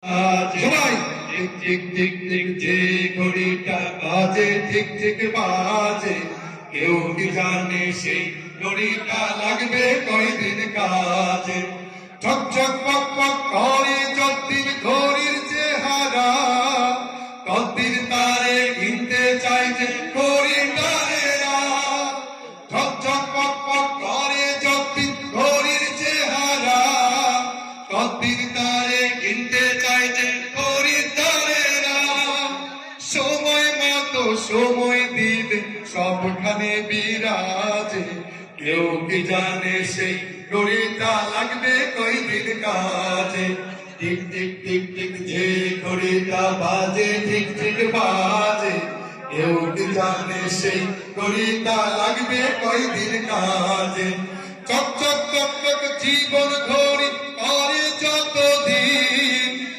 সবাই tick tick tick tick যে ঘড়িটা বাজে ঠিক ঠিক বাজে, কেউ কি জানে সেই ঘড়িটা লাগবে কয়দিন কাজে। ঝক ঝক পক পক করে যতদিন ঘড়ির চেহারা, ততদিন তারে কিনতে চাইছে ঘড়িটারেরা। ঝক ঝক পক পক করে যতদিন ঘড়ির চেহারা, ততদিন তারে কিনতে চাইছে খরিদ্দারেরা। সময় মতো সময় দিলে সবখানে বিরাজে, কেউ কি জানে সেই ঘড়িটা লাগবে কয়দিন কাজে। টিক টিক টিক টিক যে ঘড়িটা বাজে ঠিক ঠিক বাজে, কেউ কি জানে সেই ঘড়িটা লাগবে কয়দিন কাজে। চক চক চক চক জীবন ঘড়ি